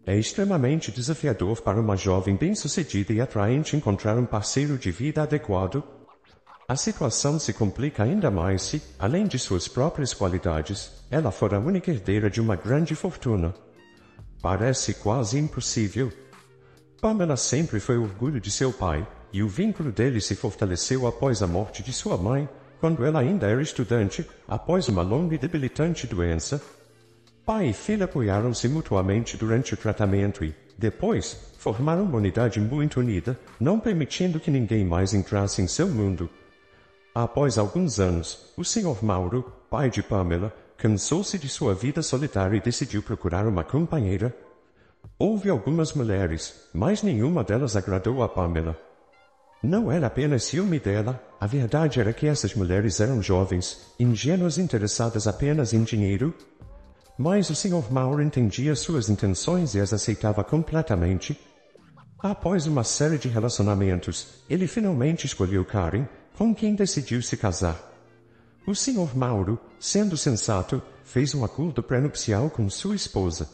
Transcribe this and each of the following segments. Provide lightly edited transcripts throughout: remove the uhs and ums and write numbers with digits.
É extremamente desafiador para uma jovem bem-sucedida e atraente encontrar um parceiro de vida adequado. A situação se complica ainda mais se, além de suas próprias qualidades, ela for a única herdeira de uma grande fortuna. Parece quase impossível. Pamela sempre foi o orgulho de seu pai, e o vínculo dele se fortaleceu após a morte de sua mãe, quando ela ainda era estudante, após uma longa e debilitante doença. Pai e filha apoiaram-se mutuamente durante o tratamento e, depois, formaram uma unidade muito unida, não permitindo que ninguém mais entrasse em seu mundo. Após alguns anos, o Sr. Mauro, pai de Pamela, cansou-se de sua vida solitária e decidiu procurar uma companheira. Houve algumas mulheres, mas nenhuma delas agradou a Pamela. Não era apenas ciúme dela, a verdade era que essas mulheres eram jovens, ingênuas e interessadas apenas em dinheiro. Mas o Sr. Mauro entendia suas intenções e as aceitava completamente. Após uma série de relacionamentos, ele finalmente escolheu Karen, com quem decidiu se casar. O Sr. Mauro, sendo sensato, fez um acordo pré-nupcial com sua esposa.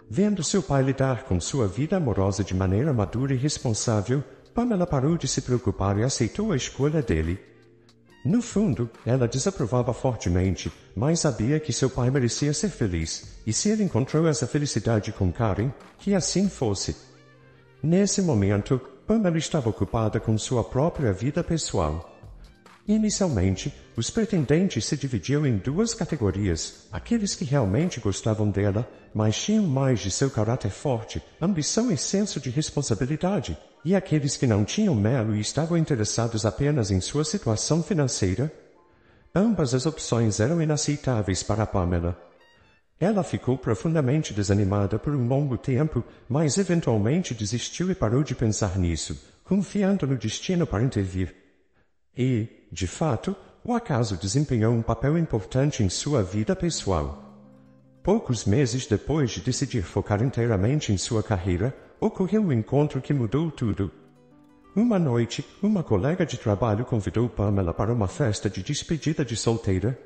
Vendo seu pai lidar com sua vida amorosa de maneira madura e responsável, Pamela parou de se preocupar e aceitou a escolha dele. No fundo, ela desaprovava fortemente, mas sabia que seu pai merecia ser feliz, e se ele encontrou essa felicidade com Karen, que assim fosse. Nesse momento, Pamela estava ocupada com sua própria vida pessoal. Inicialmente, os pretendentes se dividiam em duas categorias: aqueles que realmente gostavam dela, mas tinham mais de seu caráter forte, ambição e senso de responsabilidade, e aqueles que não tinham melo e estavam interessados apenas em sua situação financeira. Ambas as opções eram inaceitáveis para Pamela. Ela ficou profundamente desanimada por um longo tempo, mas eventualmente desistiu e parou de pensar nisso, confiando no destino para intervir. E, de fato, o acaso desempenhou um papel importante em sua vida pessoal. Poucos meses depois de decidir focar inteiramente em sua carreira, ocorreu um encontro que mudou tudo. Uma noite, uma colega de trabalho convidou Pamela para uma festa de despedida de solteira.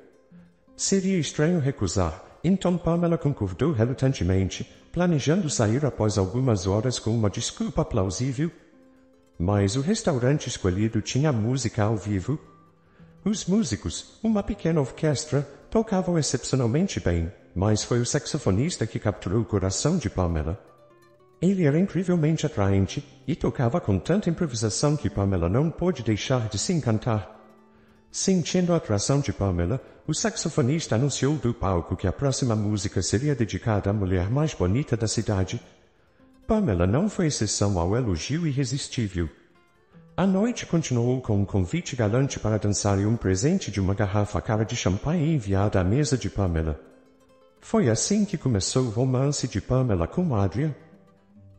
Seria estranho recusar, então Pamela concordou relutantemente, planejando sair após algumas horas com uma desculpa plausível. Mas o restaurante escolhido tinha música ao vivo. Os músicos, uma pequena orquestra, tocavam excepcionalmente bem, mas foi o saxofonista que capturou o coração de Pamela. Ele era incrivelmente atraente e tocava com tanta improvisação que Pamela não pôde deixar de se encantar. Sentindo a atração de Pamela, o saxofonista anunciou do palco que a próxima música seria dedicada à mulher mais bonita da cidade. Pamela não foi exceção ao elogio irresistível. A noite continuou com um convite galante para dançar e um presente de uma garrafa cara de champanhe enviada à mesa de Pamela. Foi assim que começou o romance de Pamela com Adrian.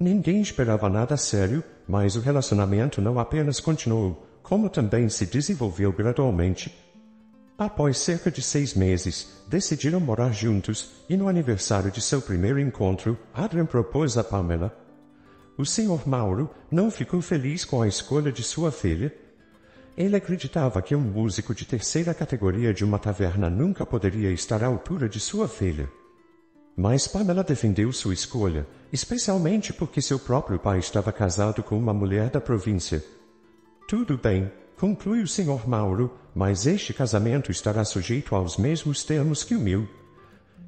Ninguém esperava nada sério, mas o relacionamento não apenas continuou, como também se desenvolveu gradualmente. Após cerca de 6 meses, decidiram morar juntos, e no aniversário de seu primeiro encontro, Adrian propôs a Pamela. O Sr. Mauro não ficou feliz com a escolha de sua filha. Ele acreditava que um músico de terceira categoria de uma taverna nunca poderia estar à altura de sua filha. Mas Pamela defendeu sua escolha, especialmente porque seu próprio pai estava casado com uma mulher da província. Tudo bem, conclui o Sr. Mauro, mas este casamento estará sujeito aos mesmos termos que o meu.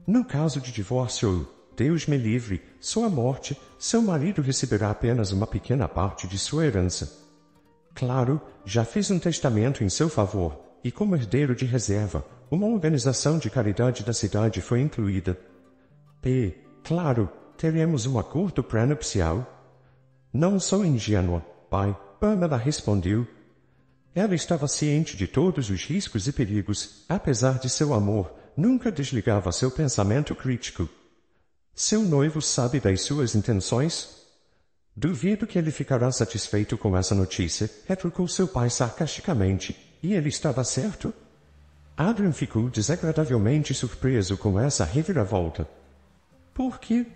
No caso de divórcio, Deus me livre, sua morte, seu marido receberá apenas uma pequena parte de sua herança. Claro, já fiz um testamento em seu favor, e como herdeiro de reserva, uma organização de caridade da cidade foi incluída. Claro, teremos um acordo pré-nupcial. Não sou ingênua, pai, Pamela respondeu. Ela estava ciente de todos os riscos e perigos, apesar de seu amor, nunca desligava seu pensamento crítico. Seu noivo sabe das suas intenções? Duvido que ele ficará satisfeito com essa notícia, retrucou seu pai sarcasticamente, e ele estava certo? Adrian ficou desagradavelmente surpreso com essa reviravolta. Por quê?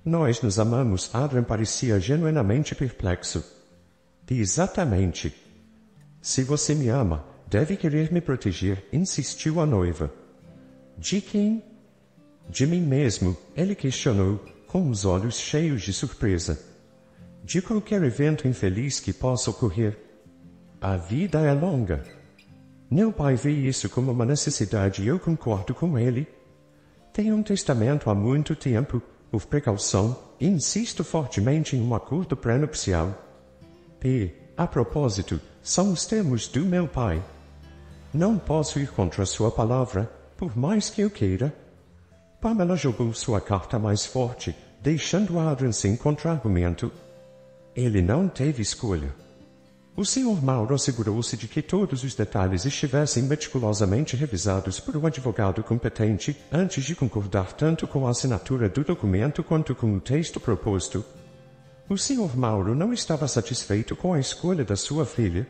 Nós nos amamos, Adrian parecia genuinamente perplexo. Exatamente. Se você me ama, deve querer me proteger, insistiu a noiva. De quem? De mim mesmo, ele questionou, com os olhos cheios de surpresa. De qualquer evento infeliz que possa ocorrer, a vida é longa. Meu pai vê isso como uma necessidade e eu concordo com ele. Tenho um testamento há muito tempo, por precaução, e insisto fortemente em um acordo pré-nupcial. E, a propósito, são os termos do meu pai. Não posso ir contra sua palavra, por mais que eu queira. Pamela jogou sua carta mais forte, deixando Adrian sem contra-argumento. Ele não teve escolha. O Sr. Mauro assegurou-se de que todos os detalhes estivessem meticulosamente revisados por um advogado competente antes de concordar tanto com a assinatura do documento quanto com o texto proposto. O Sr. Mauro não estava satisfeito com a escolha da sua filha.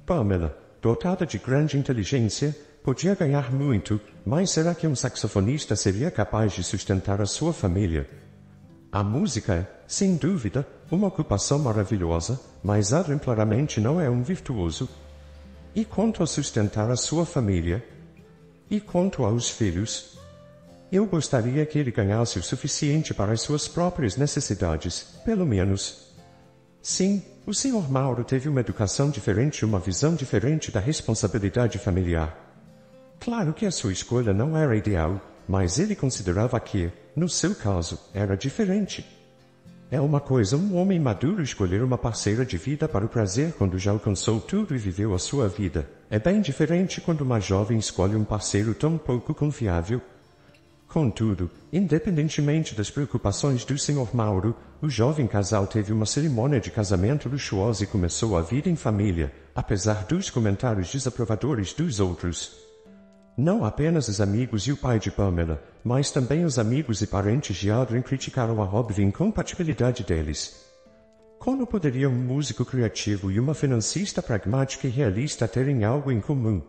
Pamela, dotada de grande inteligência, podia ganhar muito, mas será que um saxofonista seria capaz de sustentar a sua família? A música é, sem dúvida, uma ocupação maravilhosa, mas Adrian claramente não é um virtuoso. E quanto a sustentar a sua família? E quanto aos filhos? Eu gostaria que ele ganhasse o suficiente para as suas próprias necessidades, pelo menos. Sim, o Sr. Mauro teve uma educação diferente e uma visão diferente da responsabilidade familiar. Claro que a sua escolha não era ideal, mas ele considerava que, no seu caso, era diferente. É uma coisa um homem maduro escolher uma parceira de vida para o prazer quando já alcançou tudo e viveu a sua vida. É bem diferente quando uma jovem escolhe um parceiro tão pouco confiável. Contudo, independentemente das preocupações do Sr. Mauro, o jovem casal teve uma cerimônia de casamento luxuosa e começou a vida em família, apesar dos comentários desaprovadores dos outros. Não apenas os amigos e o pai de Pamela, mas também os amigos e parentes de Adrian criticaram a óbvia incompatibilidade deles. Como poderia um músico criativo e uma financista pragmática e realista terem algo em comum?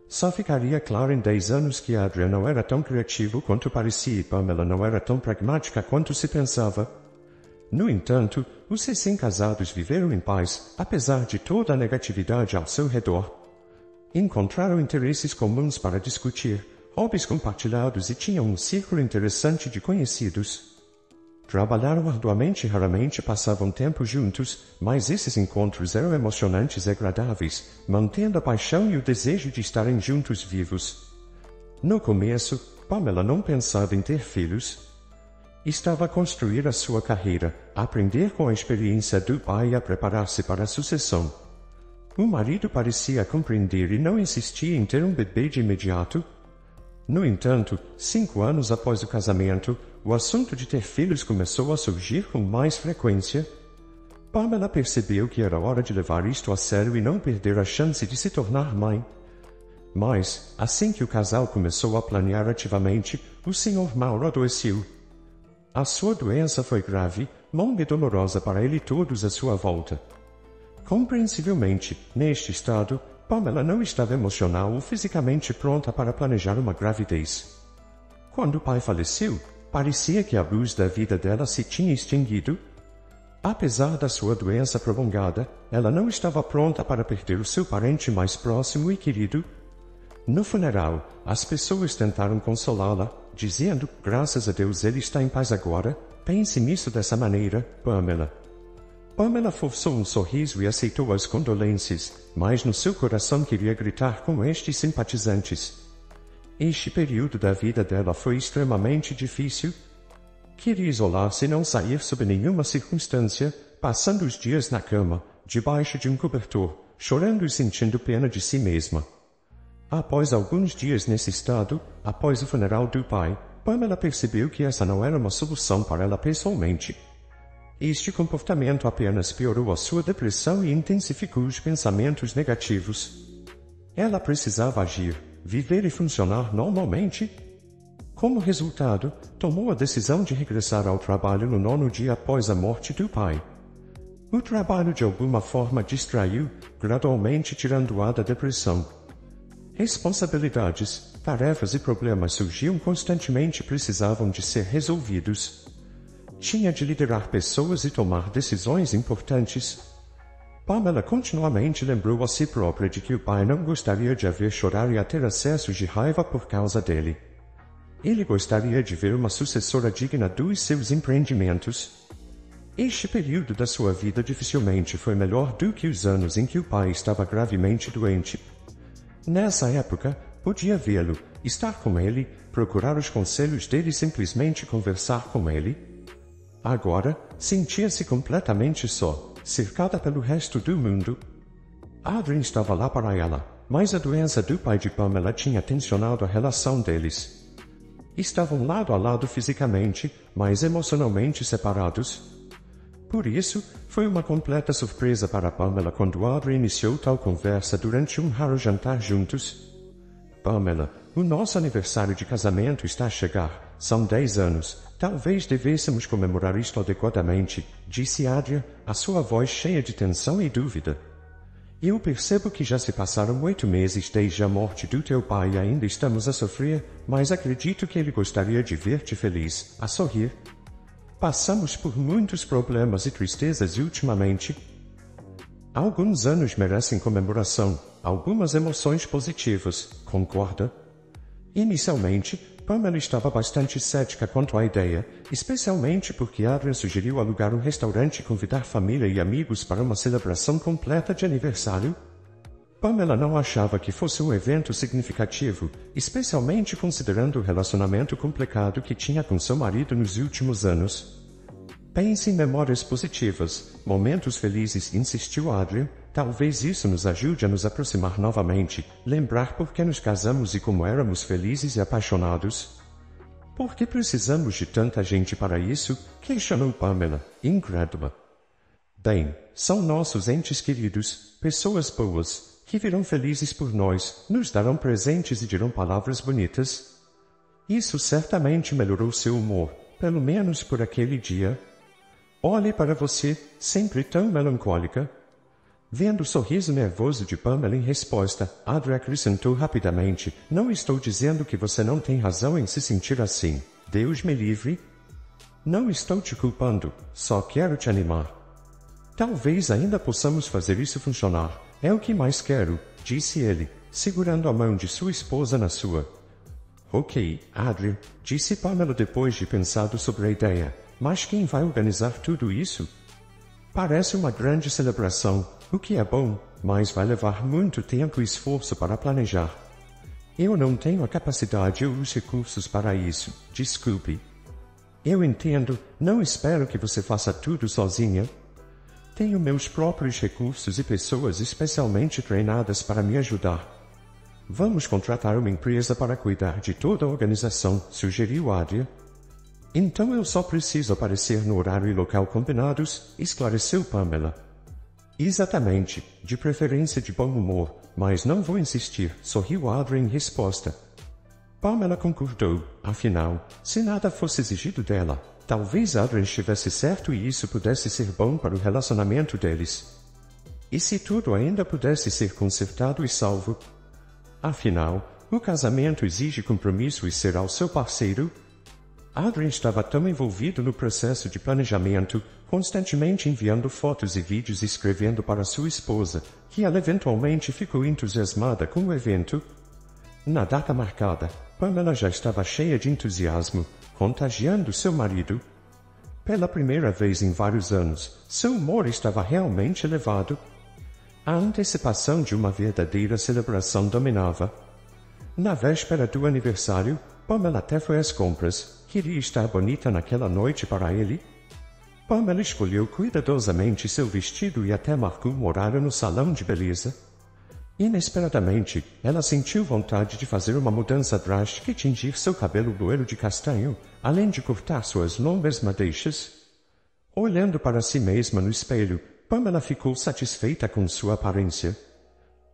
Só ficaria claro em 10 anos que Adrian não era tão criativo quanto parecia e Pamela não era tão pragmática quanto se pensava. No entanto, os recém-casados viveram em paz, apesar de toda a negatividade ao seu redor. Encontraram interesses comuns para discutir, hobbies compartilhados e tinham um círculo interessante de conhecidos. Trabalharam arduamente e raramente passavam tempo juntos, mas esses encontros eram emocionantes e agradáveis, mantendo a paixão e o desejo de estarem juntos vivos. No começo, Pamela não pensava em ter filhos. Estava a construir a sua carreira, a aprender com a experiência do pai e a preparar-se para a sucessão. O marido parecia compreender e não insistia em ter um bebê de imediato. No entanto, 5 anos após o casamento, o assunto de ter filhos começou a surgir com mais frequência. Pamela percebeu que era hora de levar isto a sério e não perder a chance de se tornar mãe. Mas, assim que o casal começou a planear ativamente, o Sr. Mauro adoeceu. A sua doença foi grave, longa e dolorosa para ele e todos à sua volta. Compreensivelmente, neste estado, Pamela não estava emocional ou fisicamente pronta para planejar uma gravidez. Quando o pai faleceu, parecia que a luz da vida dela se tinha extinguido. Apesar da sua doença prolongada, ela não estava pronta para perder o seu parente mais próximo e querido. No funeral, as pessoas tentaram consolá-la, dizendo, graças a Deus ele está em paz agora, pense nisso dessa maneira, Pamela. Pamela forçou um sorriso e aceitou as condolências, mas no seu coração queria gritar com estes simpatizantes. Este período da vida dela foi extremamente difícil. Queria isolar-se e não sair sob nenhuma circunstância, passando os dias na cama, debaixo de um cobertor, chorando e sentindo pena de si mesma. Após alguns dias nesse estado, após o funeral do pai, Pamela percebeu que essa não era uma solução para ela pessoalmente. Este comportamento apenas piorou a sua depressão e intensificou os pensamentos negativos. Ela precisava agir, viver e funcionar normalmente. Como resultado, tomou a decisão de regressar ao trabalho no 9º dia após a morte do pai. O trabalho de alguma forma distraiu, gradualmente tirando-a da depressão. Responsabilidades, tarefas e problemas surgiam constantemente e precisavam de ser resolvidos. Tinha de liderar pessoas e tomar decisões importantes. Pamela continuamente lembrou a si própria de que o pai não gostaria de a ver chorar e a ter acessos de raiva por causa dele. Ele gostaria de ver uma sucessora digna dos seus empreendimentos. Este período da sua vida dificilmente foi melhor do que os anos em que o pai estava gravemente doente. Nessa época, podia vê-lo, estar com ele, procurar os conselhos dele e simplesmente conversar com ele. Agora, sentia-se completamente só, cercada pelo resto do mundo. Adrien estava lá para ela, mas a doença do pai de Pamela tinha tensionado a relação deles. Estavam lado a lado fisicamente, mas emocionalmente separados. Por isso, foi uma completa surpresa para Pamela quando Adrien iniciou tal conversa durante um raro jantar juntos. Pamela, o nosso aniversário de casamento está a chegar. São 10 anos. Talvez devêssemos comemorar isto adequadamente, disse Adrien, a sua voz cheia de tensão e dúvida. Eu percebo que já se passaram 8 meses desde a morte do teu pai e ainda estamos a sofrer, mas acredito que ele gostaria de ver-te feliz, a sorrir. Passamos por muitos problemas e tristezas ultimamente. Alguns anos merecem comemoração, algumas emoções positivas, concorda? Inicialmente, Pamela estava bastante cética quanto à ideia, especialmente porque Adrien sugeriu alugar um restaurante e convidar família e amigos para uma celebração completa de aniversário. Pamela não achava que fosse um evento significativo, especialmente considerando o relacionamento complicado que tinha com seu marido nos últimos anos. Pense em memórias positivas, momentos felizes, insistiu Adrien. Talvez isso nos ajude a nos aproximar novamente, lembrar por que nos casamos e como éramos felizes e apaixonados. Por que precisamos de tanta gente para isso? Questionou Pamela, incrédula. Bem, são nossos entes queridos, pessoas boas, que virão felizes por nós, nos darão presentes e dirão palavras bonitas. Isso certamente melhorou seu humor, pelo menos por aquele dia. Olhe para você, sempre tão melancólica. Vendo o sorriso nervoso de Pamela em resposta, Adrien acrescentou rapidamente, não estou dizendo que você não tem razão em se sentir assim. Deus me livre. Não estou te culpando, só quero te animar. Talvez ainda possamos fazer isso funcionar. É o que mais quero, disse ele, segurando a mão de sua esposa na sua. Ok, Adrien, disse Pamela depois de pensado sobre a ideia. Mas quem vai organizar tudo isso? Parece uma grande celebração, o que é bom, mas vai levar muito tempo e esforço para planejar. Eu não tenho a capacidade ou os recursos para isso, desculpe. Eu entendo, não espero que você faça tudo sozinha. Tenho meus próprios recursos e pessoas especialmente treinadas para me ajudar. Vamos contratar uma empresa para cuidar de toda a organização, sugeriu Adrien. Então eu só preciso aparecer no horário e local combinados, esclareceu Pamela. Exatamente, de preferência de bom humor, mas não vou insistir, sorriu Adrien em resposta. Pamela concordou, afinal, se nada fosse exigido dela, talvez Adrien estivesse certo e isso pudesse ser bom para o relacionamento deles. E se tudo ainda pudesse ser consertado e salvo? Afinal, o casamento exige compromisso e será o seu parceiro? Adrien estava tão envolvido no processo de planejamento, constantemente enviando fotos e vídeos e escrevendo para sua esposa, que ela eventualmente ficou entusiasmada com o evento. Na data marcada, Pamela já estava cheia de entusiasmo, contagiando seu marido. Pela primeira vez em vários anos, seu humor estava realmente elevado. A antecipação de uma verdadeira celebração dominava. Na véspera do aniversário, Pamela até foi às compras. Queria estar bonita naquela noite para ele. Pamela escolheu cuidadosamente seu vestido e até marcou um horário no salão de beleza. Inesperadamente, ela sentiu vontade de fazer uma mudança drástica e tingir seu cabelo loiro de castanho, além de cortar suas longas madeixas. Olhando para si mesma no espelho, Pamela ficou satisfeita com sua aparência.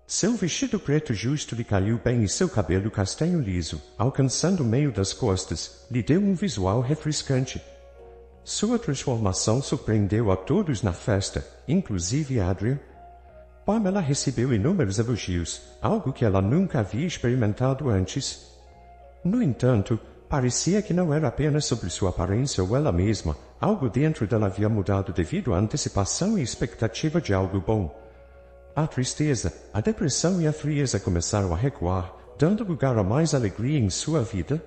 Seu vestido preto justo lhe caiu bem e seu cabelo castanho liso, alcançando o meio das costas, lhe deu um visual refrescante. Sua transformação surpreendeu a todos na festa, inclusive Adrien. Pamela recebeu inúmeros elogios, algo que ela nunca havia experimentado antes. No entanto, parecia que não era apenas sobre sua aparência ou ela mesma, algo dentro dela havia mudado devido à antecipação e expectativa de algo bom. A tristeza, a depressão e a frieza começaram a recuar, dando lugar a mais alegria em sua vida.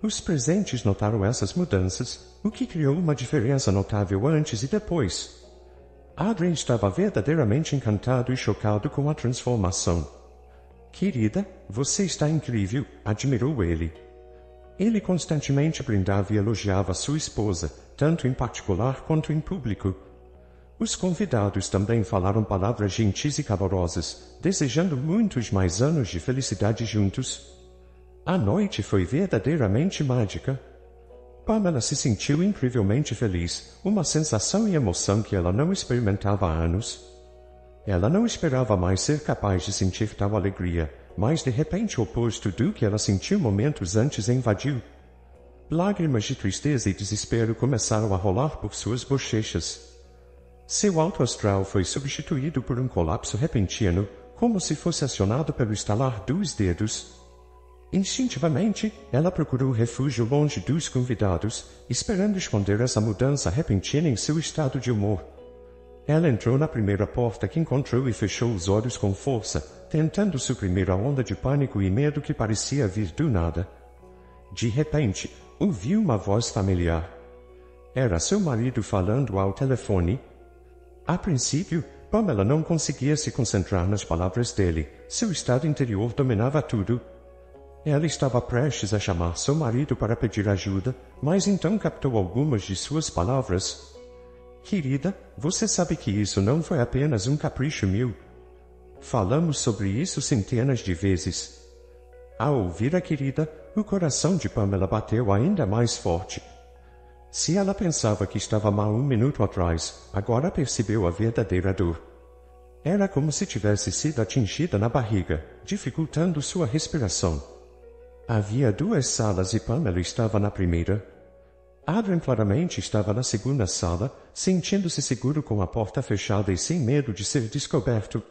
Os presentes notaram essas mudanças, o que criou uma diferença notável antes e depois. Adrien estava verdadeiramente encantado e chocado com a transformação. Querida, você está incrível, admirou ele. Ele constantemente brindava e elogiava sua esposa, tanto em particular quanto em público. Os convidados também falaram palavras gentis e calorosas, desejando muitos mais anos de felicidade juntos. A noite foi verdadeiramente mágica. Pamela se sentiu incrivelmente feliz, uma sensação e emoção que ela não experimentava há anos. Ela não esperava mais ser capaz de sentir tal alegria, mas de repente o oposto do que ela sentiu momentos antes invadiu. Lágrimas de tristeza e desespero começaram a rolar por suas bochechas. Seu alto astral foi substituído por um colapso repentino, como se fosse acionado pelo estalar dos dedos. Instintivamente, ela procurou refúgio longe dos convidados, esperando esconder essa mudança repentina em seu estado de humor. Ela entrou na primeira porta que encontrou e fechou os olhos com força, tentando suprimir a onda de pânico e medo que parecia vir do nada. De repente, ouviu uma voz familiar. Era seu marido falando ao telefone. A princípio, Pamela não conseguia se concentrar nas palavras dele. Seu estado interior dominava tudo. Ela estava prestes a chamar seu marido para pedir ajuda, mas então captou algumas de suas palavras. Querida, você sabe que isso não foi apenas um capricho meu. Falamos sobre isso centenas de vezes. Ao ouvir a querida, o coração de Pamela bateu ainda mais forte. Se ela pensava que estava mal um minuto atrás, agora percebeu a verdadeira dor. Era como se tivesse sido atingida na barriga, dificultando sua respiração. Havia 2 salas e Pamela estava na primeira. Adrien claramente estava na segunda sala, sentindo-se seguro com a porta fechada e sem medo de ser descoberto.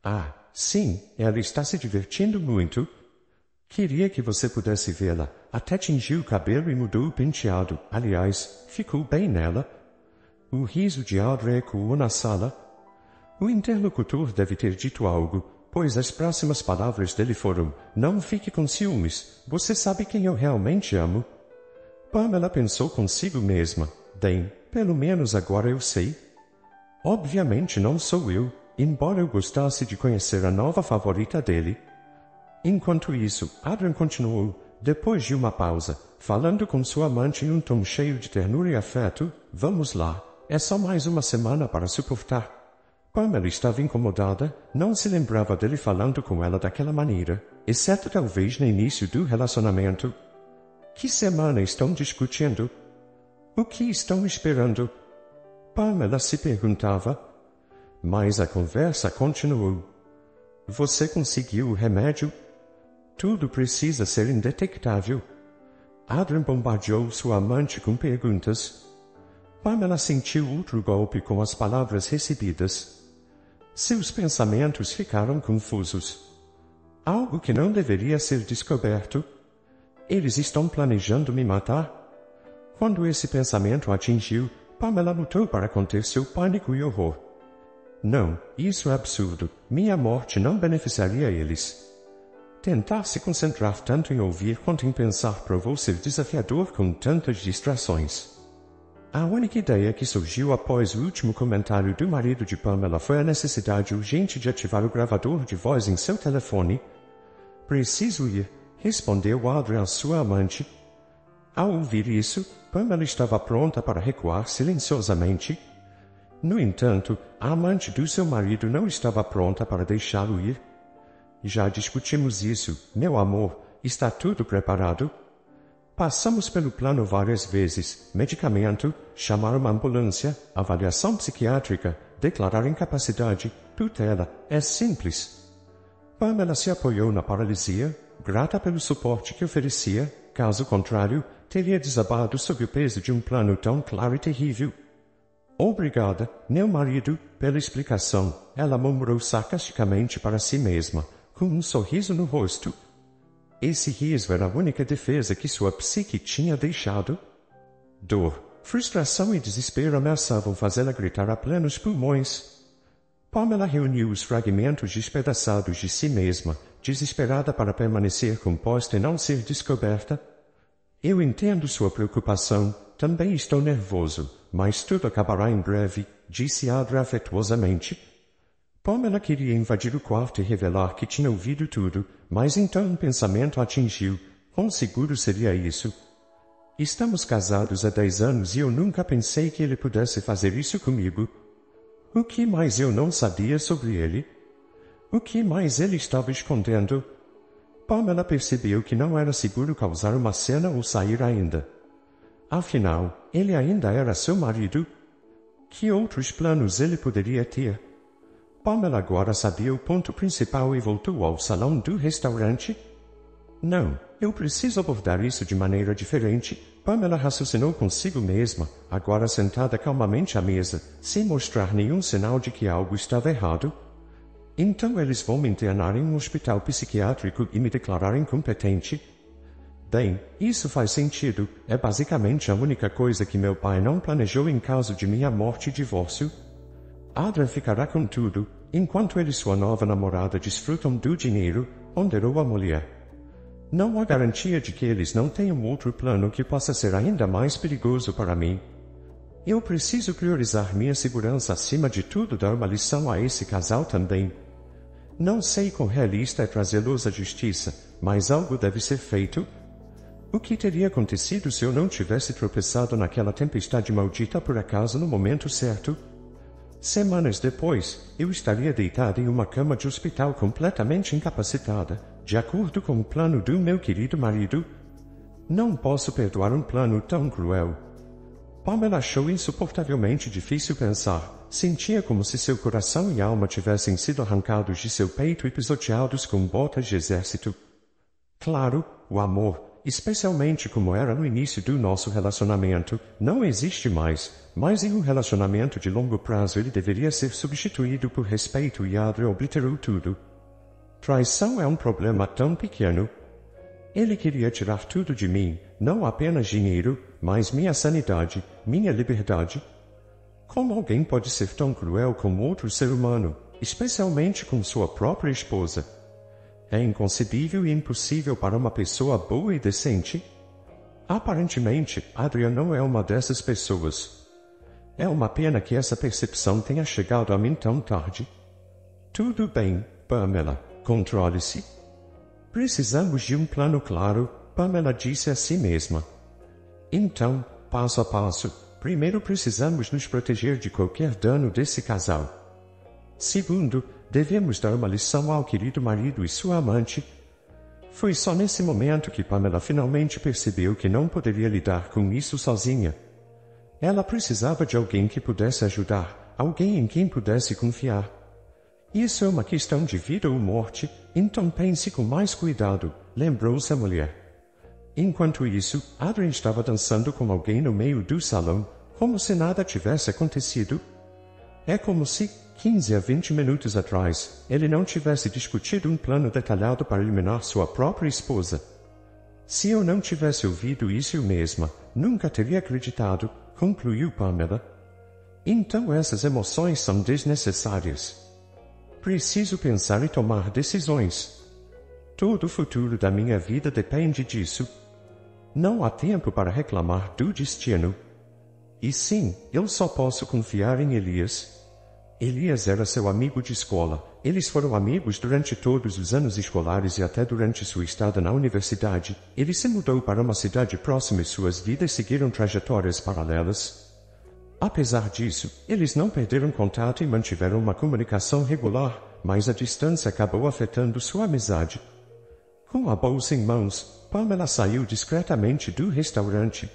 Ah, sim, ela está se divertindo muito. Queria que você pudesse vê-la. Até tingiu o cabelo e mudou o penteado. Aliás, ficou bem nela. O riso de Adrien ecoou na sala. O interlocutor deve ter dito algo, pois as próximas palavras dele foram: não fique com ciúmes, você sabe quem eu realmente amo. Pamela pensou consigo mesma: bem, pelo menos agora eu sei. Obviamente não sou eu, embora eu gostasse de conhecer a nova favorita dele. Enquanto isso, Adrien continuou, depois de uma pausa, falando com sua amante em um tom cheio de ternura e afeto: vamos lá, é só mais uma semana para suportar. Pamela estava incomodada, não se lembrava dele falando com ela daquela maneira, exceto talvez no início do relacionamento. Que semana estão discutindo? O que estão esperando? Pamela se perguntava. Mas a conversa continuou. Você conseguiu o remédio? Tudo precisa ser indetectável. Adrien bombardeou sua amante com perguntas. Pamela sentiu outro golpe com as palavras recebidas. Seus pensamentos ficaram confusos. Algo que não deveria ser descoberto. Eles estão planejando me matar? Quando esse pensamento a atingiu, Pamela lutou para conter seu pânico e horror. Não, isso é absurdo. Minha morte não beneficiaria eles. Tentar se concentrar tanto em ouvir quanto em pensar provou ser desafiador com tantas distrações. A única ideia que surgiu após o último comentário do marido de Pamela foi a necessidade urgente de ativar o gravador de voz em seu telefone. Preciso ir, respondeu Adrien à sua amante. Ao ouvir isso, Pamela estava pronta para recuar silenciosamente. No entanto, a amante do seu marido não estava pronta para deixá-lo ir. Já discutimos isso, meu amor, está tudo preparado? Passamos pelo plano várias vezes: medicamento, chamar uma ambulância, avaliação psiquiátrica, declarar incapacidade, tutela. É simples. Pamela se apoiou na paralisia, grata pelo suporte que oferecia, caso contrário, teria desabado sob o peso de um plano tão claro e terrível. Obrigada, meu marido, pela explicação, ela murmurou sarcasticamente para si mesma, com um sorriso no rosto. Esse riso era a única defesa que sua psique tinha deixado. Dor, frustração e desespero ameaçavam fazê-la gritar a plenos pulmões. Pamela reuniu os fragmentos despedaçados de si mesma, desesperada para permanecer composta e não ser descoberta. Eu entendo sua preocupação, também estou nervoso, mas tudo acabará em breve, disse Adra afetuosamente. Pamela queria invadir o quarto e revelar que tinha ouvido tudo, mas então um pensamento a atingiu. Quão seguro seria isso? Estamos casados há 10 anos e eu nunca pensei que ele pudesse fazer isso comigo. O que mais eu não sabia sobre ele? O que mais ele estava escondendo? Pamela percebeu que não era seguro causar uma cena ou sair ainda. Afinal, ele ainda era seu marido. Que outros planos ele poderia ter? Pamela agora sabia o ponto principal e voltou ao salão do restaurante. Não, eu preciso abordar isso de maneira diferente. Pamela raciocinou consigo mesma, agora sentada calmamente à mesa, sem mostrar nenhum sinal de que algo estava errado. Então eles vão me internar em um hospital psiquiátrico e me declarar incompetente? Bem, isso faz sentido. É basicamente a única coisa que meu pai não planejou em caso de minha morte e divórcio. Adra ficará com tudo, enquanto ele e sua nova namorada desfrutam do dinheiro, ponderou a mulher. Não há garantia de que eles não tenham outro plano que possa ser ainda mais perigoso para mim. Eu preciso priorizar minha segurança acima de tudo, dar uma lição a esse casal também. Não sei quão realista é trazê-los à justiça, mas algo deve ser feito. O que teria acontecido se eu não tivesse tropeçado naquela tempestade maldita por acaso no momento certo? Semanas depois, eu estaria deitada em uma cama de hospital completamente incapacitada, de acordo com o plano do meu querido marido. Não posso perdoar um plano tão cruel. Pamela achou insuportavelmente difícil pensar. Sentia como se seu coração e alma tivessem sido arrancados de seu peito e pisoteados com botas de exército. Claro, o amor, especialmente como era no início do nosso relacionamento, não existe mais, mas em um relacionamento de longo prazo ele deveria ser substituído por respeito e Adra obliterou tudo. Traição é um problema tão pequeno. Ele queria tirar tudo de mim, não apenas dinheiro, mas minha sanidade, minha liberdade. Como alguém pode ser tão cruel com outro ser humano, especialmente com sua própria esposa? É inconcebível e impossível para uma pessoa boa e decente. Aparentemente, Adria não é uma dessas pessoas. É uma pena que essa percepção tenha chegado a mim tão tarde. Tudo bem, Pamela, controle-se. Precisamos de um plano claro, Pamela disse a si mesma. Então, passo a passo, primeiro precisamos nos proteger de qualquer dano desse casal. Segundo, devemos dar uma lição ao querido marido e sua amante. Foi só nesse momento que Pamela finalmente percebeu que não poderia lidar com isso sozinha. Ela precisava de alguém que pudesse ajudar, alguém em quem pudesse confiar. Isso é uma questão de vida ou morte, então pense com mais cuidado, lembrou-se a mulher. Enquanto isso, Adrien estava dançando com alguém no meio do salão, como se nada tivesse acontecido. É como se, 15 a 20 minutos atrás, ele não tivesse discutido um plano detalhado para eliminar sua própria esposa. Se eu não tivesse ouvido isso eu mesma, nunca teria acreditado, concluiu Pamela. Então essas emoções são desnecessárias. Preciso pensar e tomar decisões. Todo o futuro da minha vida depende disso. Não há tempo para reclamar do destino. E sim, eu só posso confiar em Elias. Elias era seu amigo de escola. Eles foram amigos durante todos os anos escolares e até durante sua estada na universidade. Ele se mudou para uma cidade próxima e suas vidas seguiram trajetórias paralelas. Apesar disso, eles não perderam contato e mantiveram uma comunicação regular, mas a distância acabou afetando sua amizade. Com a bolsa em mãos, Pamela saiu discretamente do restaurante.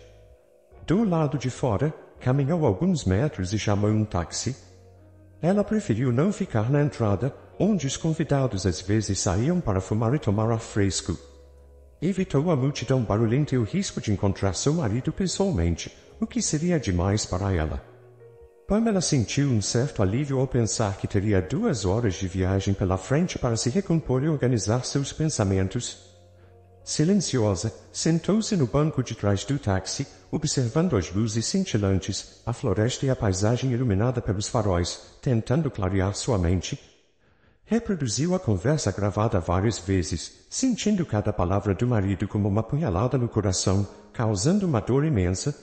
Do lado de fora, caminhou alguns metros e chamou um táxi. Ela preferiu não ficar na entrada, onde os convidados às vezes saíam para fumar e tomar ar fresco. Evitou a multidão barulhenta e o risco de encontrar seu marido pessoalmente, o que seria demais para ela. Pamela sentiu um certo alívio ao pensar que teria 2 horas de viagem pela frente para se recompor e organizar seus pensamentos. Silenciosa, sentou-se no banco de trás do táxi, observando as luzes cintilantes, a floresta e a paisagem iluminada pelos faróis, tentando clarear sua mente. Reproduziu a conversa gravada várias vezes, sentindo cada palavra do marido como uma punhalada no coração, causando uma dor imensa.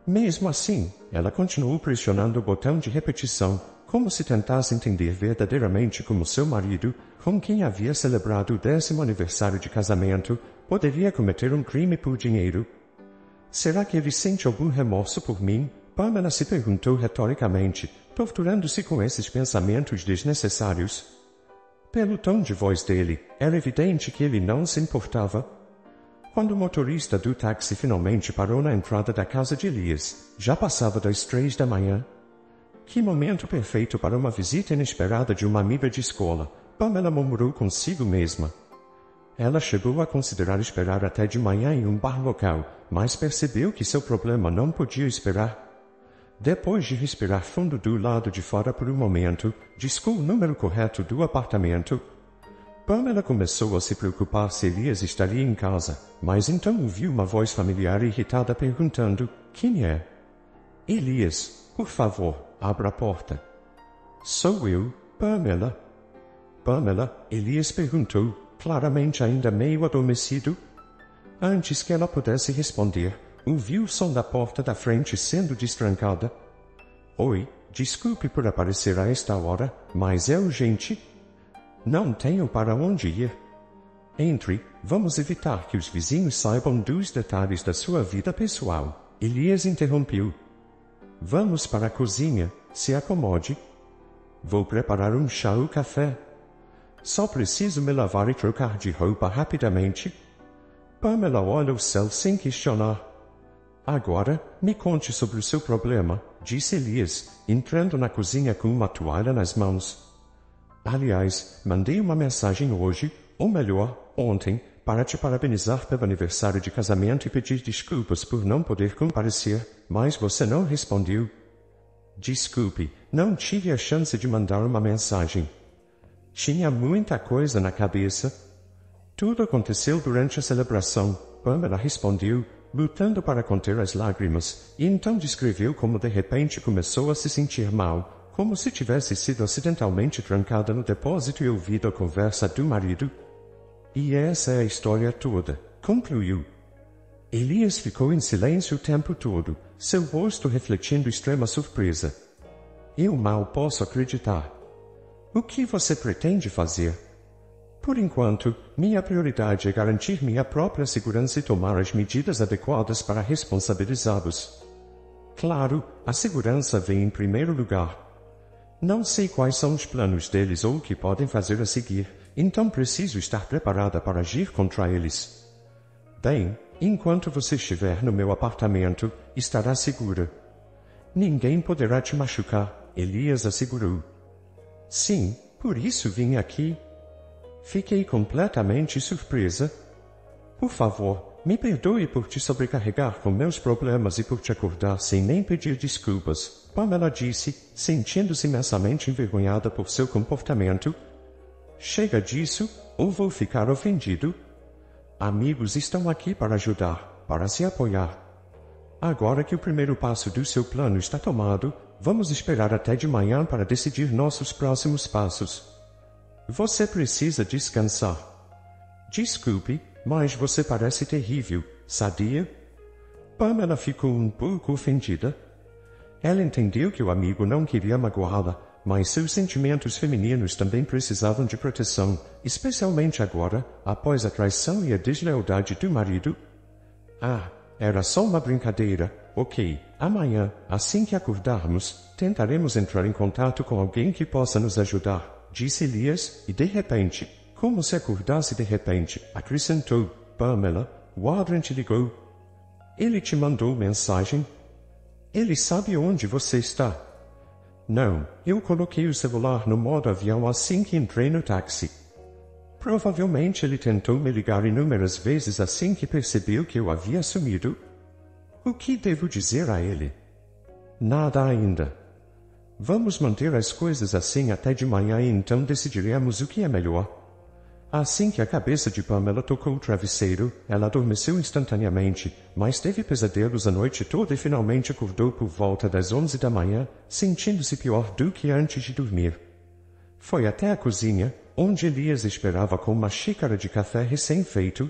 Mesmo assim, ela continuou pressionando o botão de repetição, como se tentasse entender verdadeiramente como seu marido, com quem havia celebrado o 10º aniversário de casamento, poderia cometer um crime por dinheiro. Será que ele sente algum remorso por mim? Pamela se perguntou retoricamente, torturando-se com esses pensamentos desnecessários. Pelo tom de voz dele, era evidente que ele não se importava. Quando o motorista do táxi finalmente parou na entrada da casa de Elias, já passava das 3 da manhã. Que momento perfeito para uma visita inesperada de uma amiga de escola, Pamela murmurou consigo mesma. Ela chegou a considerar esperar até de manhã em um bar local, mas percebeu que seu problema não podia esperar. Depois de respirar fundo do lado de fora por um momento, discou o número correto do apartamento. Pamela começou a se preocupar se Elias estaria em casa, mas então ouviu uma voz familiar irritada perguntando: "Quem é?" "Elias, por favor, abra a porta." "Sou eu, Pamela." "Pamela?" Elias perguntou, claramente ainda meio adormecido. Antes que ela pudesse responder, ouviu o som da porta da frente sendo destrancada. "Oi, desculpe por aparecer a esta hora, mas é urgente." "Não tenho para onde ir." "Entre, vamos evitar que os vizinhos saibam dos detalhes da sua vida pessoal." Elias interrompeu. "Vamos para a cozinha, se acomode. Vou preparar um chá ou café. Só preciso me lavar e trocar de roupa rapidamente." Pamela olha o céu sem questionar. "Agora, me conte sobre o seu problema", disse Elias, entrando na cozinha com uma toalha nas mãos. "Aliás, mandei uma mensagem hoje, ou melhor, ontem, para te parabenizar pelo aniversário de casamento e pedir desculpas por não poder comparecer, mas você não respondeu." "Desculpe, não tive a chance de mandar uma mensagem. Tinha muita coisa na cabeça." "Tudo aconteceu durante a celebração", Pamela respondeu, lutando para conter as lágrimas, e então descreveu como de repente começou a se sentir mal, como se tivesse sido acidentalmente trancada no depósito e ouvido a conversa do marido. "E essa é a história toda", concluiu. Elias ficou em silêncio o tempo todo, seu rosto refletindo extrema surpresa. "Eu mal posso acreditar. O que você pretende fazer?" "Por enquanto, minha prioridade é garantir minha própria segurança e tomar as medidas adequadas para responsabilizá-los. Claro, a segurança vem em primeiro lugar. Não sei quais são os planos deles ou o que podem fazer a seguir, então preciso estar preparada para agir contra eles. Bem, enquanto você estiver no meu apartamento, estará segura. Ninguém poderá te machucar", Elias assegurou. "Sim, por isso vim aqui." Fiquei completamente surpresa. "Por favor, me perdoe por te sobrecarregar com meus problemas e por te acordar sem nem pedir desculpas", Pamela disse, sentindo-se imensamente envergonhada por seu comportamento. "Chega disso, ou vou ficar ofendido. Amigos estão aqui para ajudar, para se apoiar. Agora que o primeiro passo do seu plano está tomado, vamos esperar até de manhã para decidir nossos próximos passos. Você precisa descansar. Desculpe, mas você parece terrível, sadia?" Pamela ficou um pouco ofendida. Ela entendeu que o amigo não queria magoá-la, mas seus sentimentos femininos também precisavam de proteção, especialmente agora, após a traição e a deslealdade do marido. "Ah, era só uma brincadeira. Ok, amanhã, assim que acordarmos, tentaremos entrar em contato com alguém que possa nos ajudar", disse Elias, e de repente, como se acordasse de repente, acrescentou: "Pamela, o Adrian te ligou. Ele te mandou mensagem? Ele sabe onde você está?" "Não, eu coloquei o celular no modo avião assim que entrei no táxi. Provavelmente ele tentou me ligar inúmeras vezes assim que percebeu que eu havia sumido." "O que devo dizer a ele?" "Nada ainda. Vamos manter as coisas assim até de manhã e então decidiremos o que é melhor." Assim que a cabeça de Pamela tocou o travesseiro, ela adormeceu instantaneamente, mas teve pesadelos a noite toda e finalmente acordou por volta das 11 da manhã, sentindo-se pior do que antes de dormir. Foi até a cozinha, onde Elias esperava com uma xícara de café recém-feito.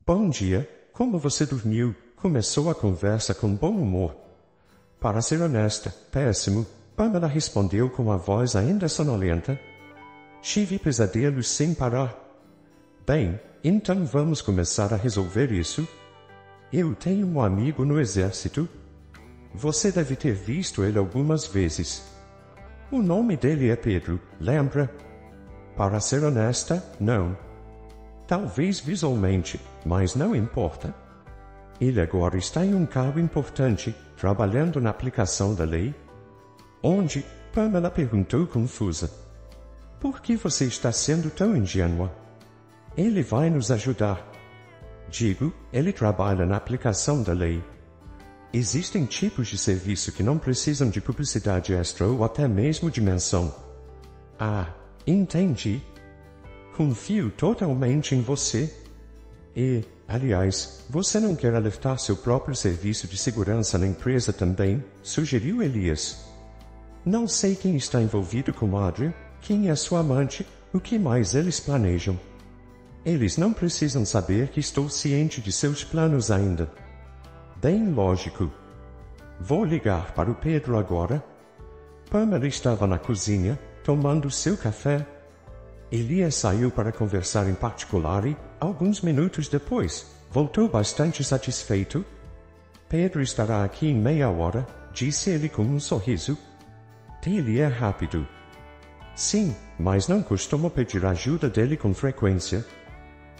Bom dia, como você dormiu? Começou a conversa com bom humor. Para ser honesta, péssimo, Pamela respondeu com a voz ainda sonolenta. Tive pesadelos sem parar. Bem, então vamos começar a resolver isso? Eu tenho um amigo no exército. Você deve ter visto ele algumas vezes. O nome dele é Pedro, lembra? Para ser honesta, não. Talvez visualmente, mas não importa. Ele agora está em um cargo importante, trabalhando na aplicação da lei. Onde? Pamela perguntou confusa. Por que você está sendo tão ingênua? Ele vai nos ajudar. Digo, ele trabalha na aplicação da lei. Existem tipos de serviço que não precisam de publicidade extra ou até mesmo de menção. Ah, entendi. Confio totalmente em você. E, aliás, você não quer alertar seu próprio serviço de segurança na empresa também? Sugeriu Elias. Não sei quem está envolvido com Adria, quem é sua amante, o que mais eles planejam. Eles não precisam saber que estou ciente de seus planos ainda. Bem lógico. Vou ligar para o Pedro agora. Pamela estava na cozinha, tomando seu café. Elias saiu para conversar em particular e, alguns minutos depois, voltou bastante satisfeito. Pedro estará aqui em meia hora, disse ele com um sorriso. Ele é rápido. Sim, mas não costumo pedir ajuda dele com frequência.